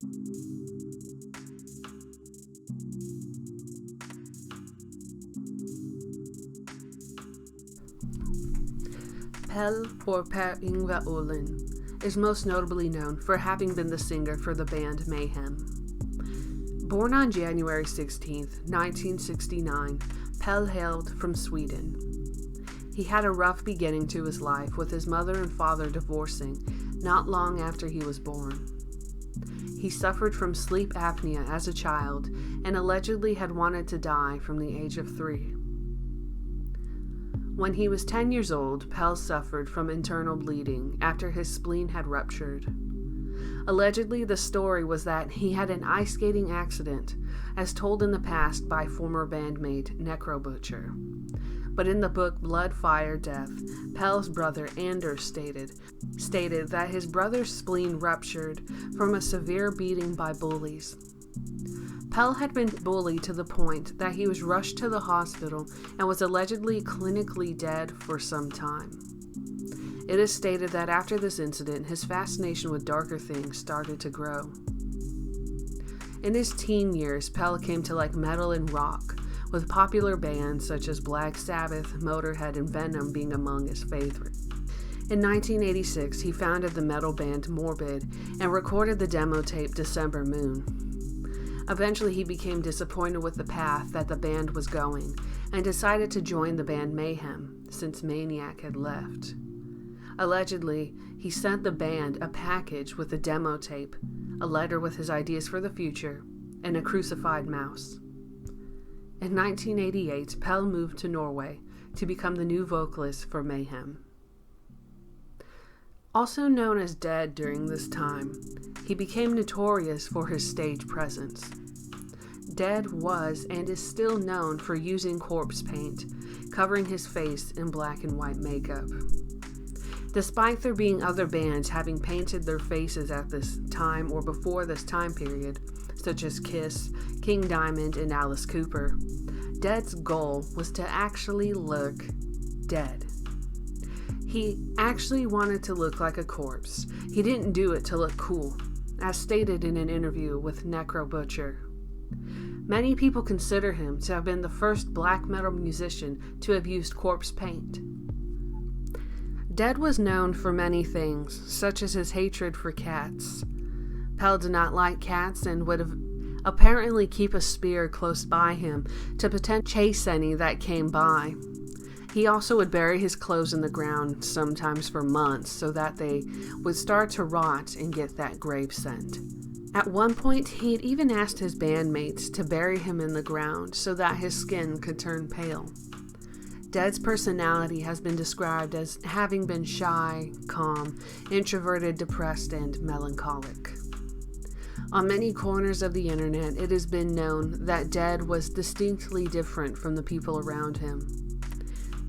Pell, or Per Yngve Ohlin, is most notably known for having been the singer for the band Mayhem. Born on January 16, 1969, Pell hailed from Sweden. He had a rough beginning to his life, with his mother and father divorcing not long after he was born. He suffered from sleep apnea as a child and allegedly had wanted to die from the age of 3. When he was 10 years old, Pell suffered from internal bleeding after his spleen had ruptured. Allegedly, the story was that he had an ice skating accident, as told in the past by former bandmate Necrobutcher. But in the book Blood, Fire, Death, Pell's brother Anders stated that his brother's spleen ruptured from a severe beating by bullies. Pell had been bullied to the point that he was rushed to the hospital and was allegedly clinically dead for some time. It is stated that after this incident, his fascination with darker things started to grow. In his teen years, Pell came to like metal and rock, with popular bands such as Black Sabbath, Motorhead, and Venom being among his favorites. In 1986, he founded the metal band Morbid and recorded the demo tape December Moon. Eventually, he became disappointed with the path that the band was going and decided to join the band Mayhem, since Maniac had left. Allegedly, he sent the band a package with a demo tape, a letter with his ideas for the future, and a crucified mouse. In 1988, Pell moved to Norway to become the new vocalist for Mayhem. Also known as Dead during this time, he became notorious for his stage presence. Dead was and is still known for using corpse paint, covering his face in black and white makeup. Despite there being other bands having painted their faces at this time or before this time period, such as Kiss, King Diamond, and Alice Cooper, Dead's goal was to actually look dead. He actually wanted to look like a corpse. He didn't do it to look cool, as stated in an interview with Necrobutcher. Many people consider him to have been the first black metal musician to have used corpse paint. Dead was known for many things, such as his hatred for cats. Pell did not like cats and would apparently keep a spear close by him to potentially chase any that came by. He also would bury his clothes in the ground, sometimes for months, so that they would start to rot and get that grave scent. At one point, he had even asked his bandmates to bury him in the ground so that his skin could turn pale. Dead's personality has been described as having been shy, calm, introverted, depressed, and melancholic. On many corners of the internet, it has been known that Dead was distinctly different from the people around him.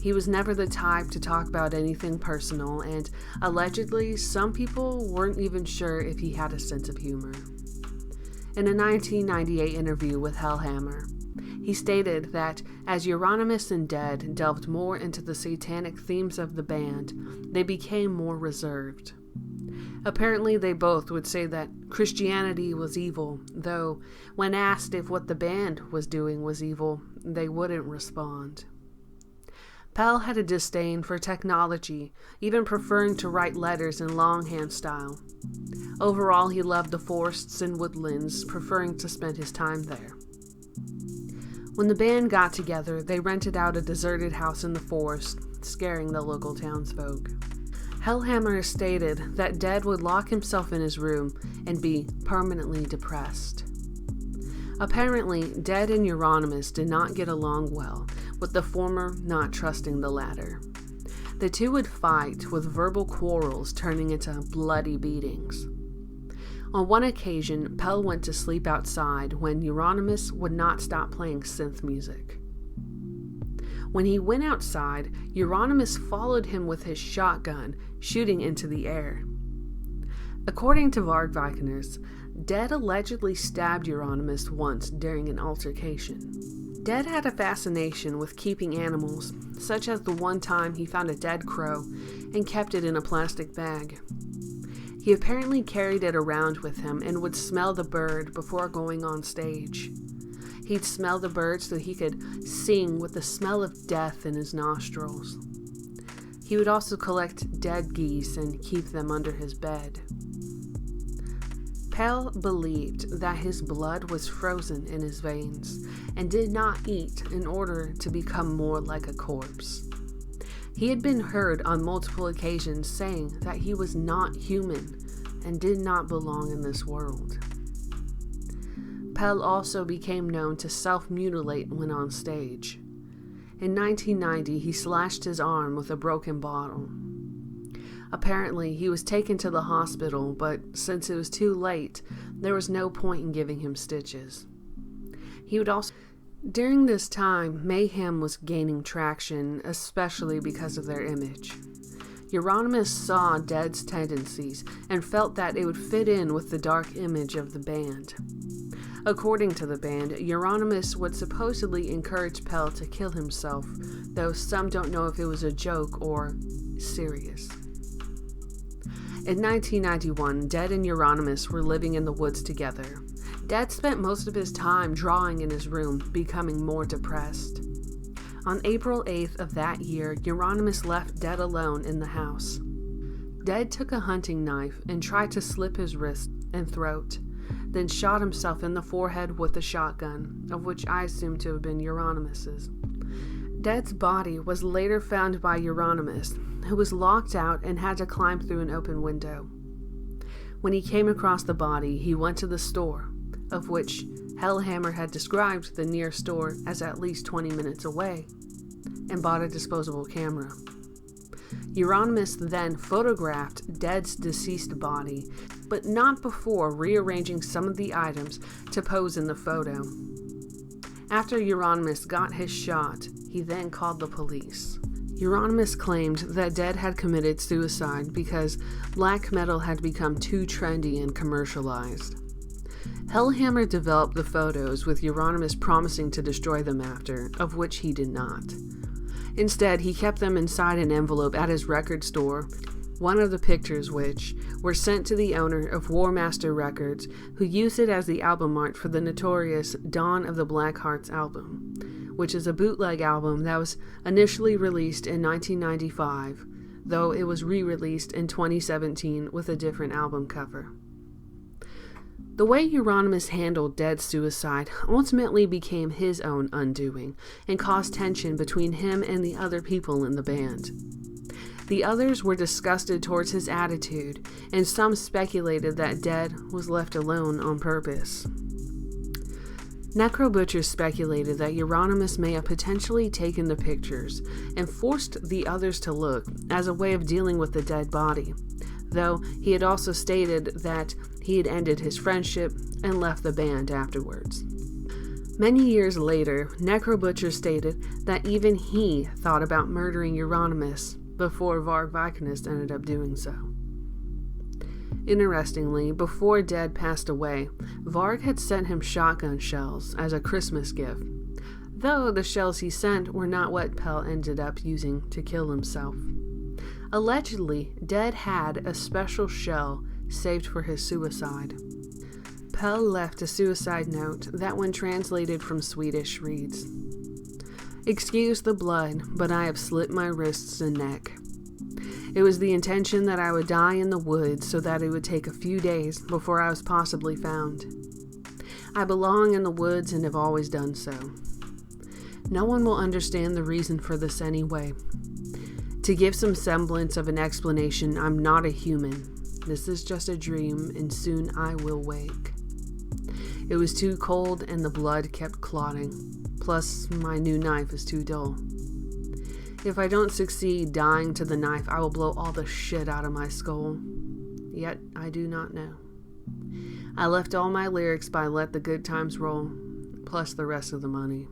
He was never the type to talk about anything personal, and allegedly, some people weren't even sure if he had a sense of humor. In a 1998 interview with Hellhammer, he stated that as Euronymous and Dead delved more into the satanic themes of the band, they became more reserved. Apparently, they both would say that Christianity was evil, though when asked if what the band was doing was evil, they wouldn't respond. Pell had a disdain for technology, even preferring to write letters in longhand style. Overall, he loved the forests and woodlands, preferring to spend his time there. When the band got together, they rented out a deserted house in the forest, scaring the local townsfolk. Hellhammer stated that Dead would lock himself in his room and be permanently depressed. Apparently, Dead and Euronymous did not get along well, with the former not trusting the latter. The two would fight, with verbal quarrels turning into bloody beatings. On one occasion, Pell went to sleep outside when Euronymous would not stop playing synth music. When he went outside, Euronymous followed him with his shotgun, shooting into the air. According to Vargvikeners, Dead allegedly stabbed Euronymous once during an altercation. Dead had a fascination with keeping animals, such as the one time he found a dead crow and kept it in a plastic bag. He apparently carried it around with him and would smell the bird before going on stage. He'd smell the bird so he could sing with the smell of death in his nostrils. He would also collect dead geese and keep them under his bed. Pell believed that his blood was frozen in his veins and did not eat in order to become more like a corpse. He had been heard on multiple occasions saying that he was not human and did not belong in this world. Pell also became known to self-mutilate when on stage. In 1990, he slashed his arm with a broken bottle. Apparently, he was taken to the hospital, but since it was too late, there was no point in giving him stitches. During this time, Mayhem was gaining traction, especially because of their image. Euronymous saw Dead's tendencies and felt that it would fit in with the dark image of the band. According to the band, Euronymous would supposedly encourage Pell to kill himself, though some don't know if it was a joke or serious. In 1991, Dead and Euronymous were living in the woods together. Dead spent most of his time drawing in his room, becoming more depressed. On April 8th of that year, Euronymous left Dead alone in the house. Dead took a hunting knife and tried to slit his wrist and throat, then shot himself in the forehead with a shotgun, of which I assume to have been Euronymous'. Dead's body was later found by Euronymous, who was locked out and had to climb through an open window. When he came across the body, he went to the store, of which Hellhammer had described the nearest store as at least 20 minutes away, and bought a disposable camera. Euronymous then photographed Dead's deceased body, but not before rearranging some of the items to pose in the photo. After Euronymous got his shot, he then called the police. Euronymous claimed that Dead had committed suicide because black metal had become too trendy and commercialized. Hellhammer developed the photos with Euronymous promising to destroy them after, of which he did not. Instead, he kept them inside an envelope at his record store, one of the pictures which were sent to the owner of War Master Records, who used it as the album art for the notorious Dawn of the Black Hearts album, which is a bootleg album that was initially released in 1995, though it was re-released in 2017 with a different album cover. The way Euronymous handled Dead's suicide ultimately became his own undoing and caused tension between him and the other people in the band. The others were disgusted towards his attitude, and some speculated that Dead was left alone on purpose. Necrobutcher speculated that Euronymous may have potentially taken the pictures and forced the others to look as a way of dealing with the dead body, though he had also stated that he had ended his friendship and left the band afterwards. Many years later, Necrobutcher stated that even he thought about murdering Euronymous before Varg Vikernes ended up doing so. Interestingly, before Dead passed away, Varg had sent him shotgun shells as a Christmas gift, though the shells he sent were not what Pell ended up using to kill himself. Allegedly, Dead had a special shell saved for his suicide. Pell left a suicide note that, when translated from Swedish, reads, "Excuse the blood, but I have slit my wrists and neck. It was the intention that I would die in the woods so that it would take a few days before I was possibly found. I belong in the woods and have always done so. No one will understand the reason for this anyway. To give some semblance of an explanation, I'm not a human. This is just a dream, and soon I will wake. It was too cold and the blood kept clotting. Plus, my new knife is too dull. If I don't succeed dying to the knife, I will blow all the shit out of my skull. Yet, I do not know. I left all my lyrics by Let the Good Times Roll, plus the rest of the money.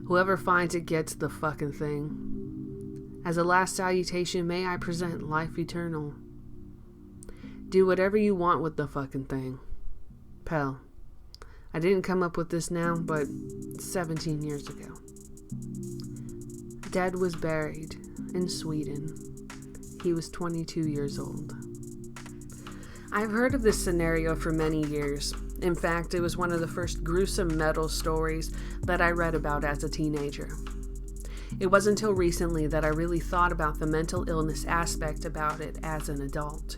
Whoever finds it gets the fucking thing. As a last salutation, may I present life eternal. Do whatever you want with the fucking thing. Pell." I didn't come up with this now, but 17 years ago. Dead was buried in Sweden. He was 22 years old. I've heard of this scenario for many years. In fact, it was one of the first gruesome metal stories that I read about as a teenager. It wasn't until recently that I really thought about the mental illness aspect about it as an adult.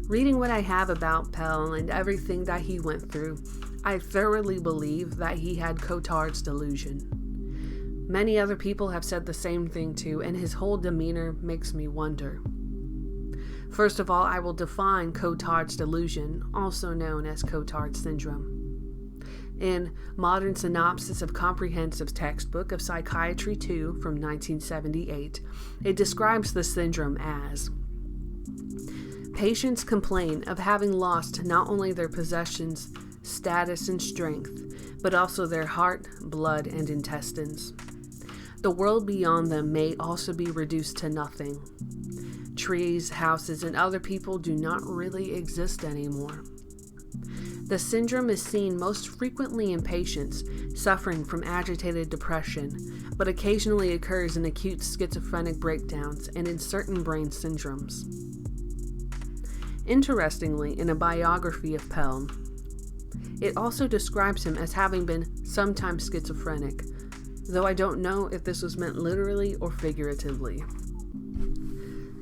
Reading what I have about Pell and everything that he went through, I thoroughly believe that he had Cotard's delusion. Many other people have said the same thing too, and his whole demeanor makes me wonder. First of all, I will define Cotard's delusion, also known as Cotard syndrome. In Modern Synopsis of Comprehensive Textbook of Psychiatry 2 from 1978, it describes the syndrome as: patients complain of having lost not only their possessions, status, and strength, but also their heart, blood, and intestines. The world beyond them may also be reduced to nothing. Trees, houses, and other people do not really exist anymore. The syndrome is seen most frequently in patients suffering from agitated depression, but occasionally occurs in acute schizophrenic breakdowns and in certain brain syndromes. Interestingly, in a biography of Pell, it also describes him as having been sometimes schizophrenic, though I don't know if this was meant literally or figuratively.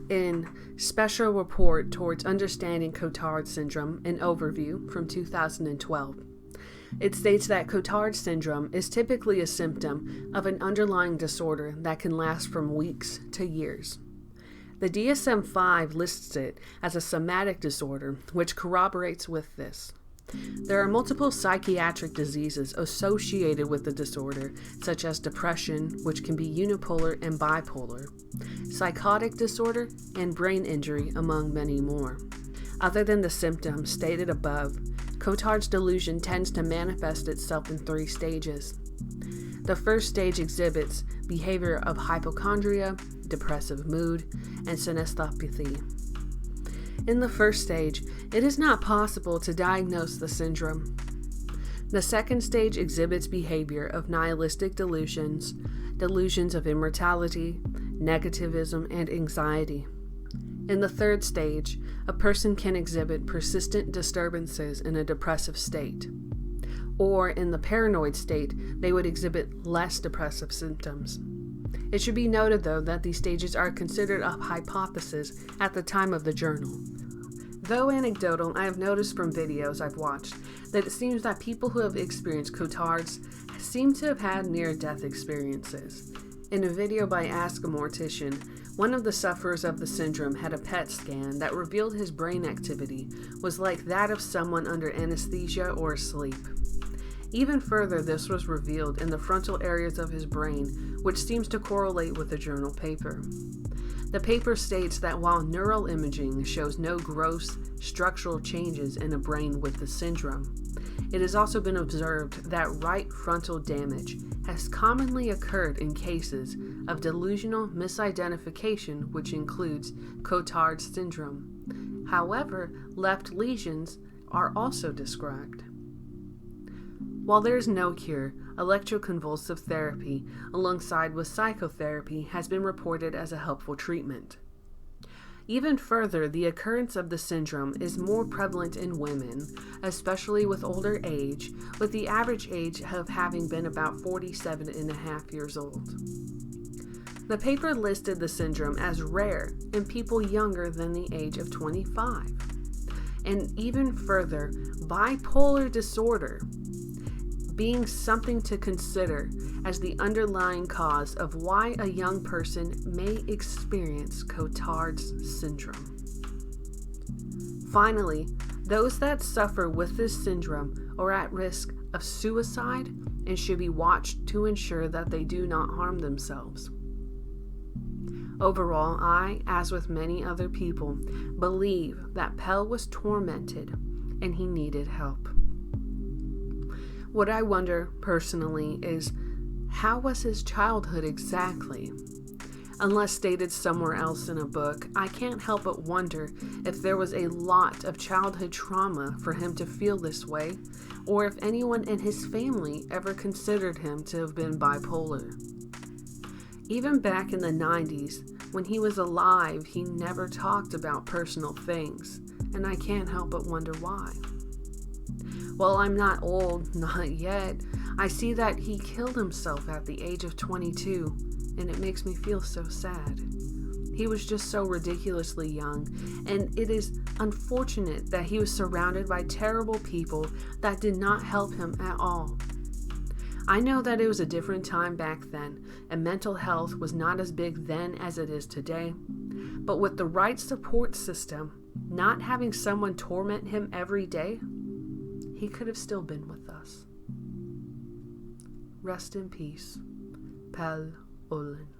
In Special Report Towards Understanding Cotard Syndrome, an overview from 2012, it states that Cotard syndrome is typically a symptom of an underlying disorder that can last from weeks to years. The DSM-5 lists it as a somatic disorder, which corroborates with this. There are multiple psychiatric diseases associated with the disorder, such as depression, which can be unipolar and bipolar, psychotic disorder, and brain injury, among many more. Other than the symptoms stated above, Cotard's delusion tends to manifest itself in 3 stages. The first stage exhibits behavior of hypochondria, depressive mood, and synesthopathy. In the first stage, it is not possible to diagnose the syndrome. The second stage exhibits behavior of nihilistic delusions, delusions of immortality, negativism, and anxiety. In the third stage, a person can exhibit persistent disturbances in a depressive state. Or in the paranoid state, they would exhibit less depressive symptoms. It should be noted, though, that these stages are considered a hypothesis at the time of the journal. Though anecdotal, I have noticed from videos I've watched that it seems that people who have experienced Cotard's seem to have had near-death experiences. In a video by Ask a Mortician, one of the sufferers of the syndrome had a PET scan that revealed his brain activity was like that of someone under anesthesia or asleep. Even further, this was revealed in the frontal areas of his brain, which seems to correlate with the journal paper. The paper states that while neural imaging shows no gross structural changes in a brain with the syndrome, it has also been observed that right frontal damage has commonly occurred in cases of delusional misidentification, which includes Cotard syndrome. However, left lesions are also described. While there is no cure, electroconvulsive therapy alongside with psychotherapy has been reported as a helpful treatment. Even further, the occurrence of the syndrome is more prevalent in women, especially with older age, with the average age of having been about 47.5 years old. The paper listed the syndrome as rare in people younger than the age of 25. And even further, bipolar disorder being something to consider as the underlying cause of why a young person may experience Cotard's syndrome. Finally, those that suffer with this syndrome are at risk of suicide and should be watched to ensure that they do not harm themselves. Overall, I, as with many other people, believe that Pell was tormented and he needed help. What I wonder, personally, is how was his childhood exactly? Unless stated somewhere else in a book, I can't help but wonder if there was a lot of childhood trauma for him to feel this way, or if anyone in his family ever considered him to have been bipolar. Even back in the 90s, when he was alive, he never talked about personal things, and I can't help but wonder why. Well, I'm not old, not yet. I see that he killed himself at the age of 22, and it makes me feel so sad. He was just so ridiculously young, and it is unfortunate that he was surrounded by terrible people that did not help him at all. I know that it was a different time back then, and mental health was not as big then as it is today. But with the right support system, not having someone torment him every day, he could have still been with us. Rest in peace, Pal Ohlin.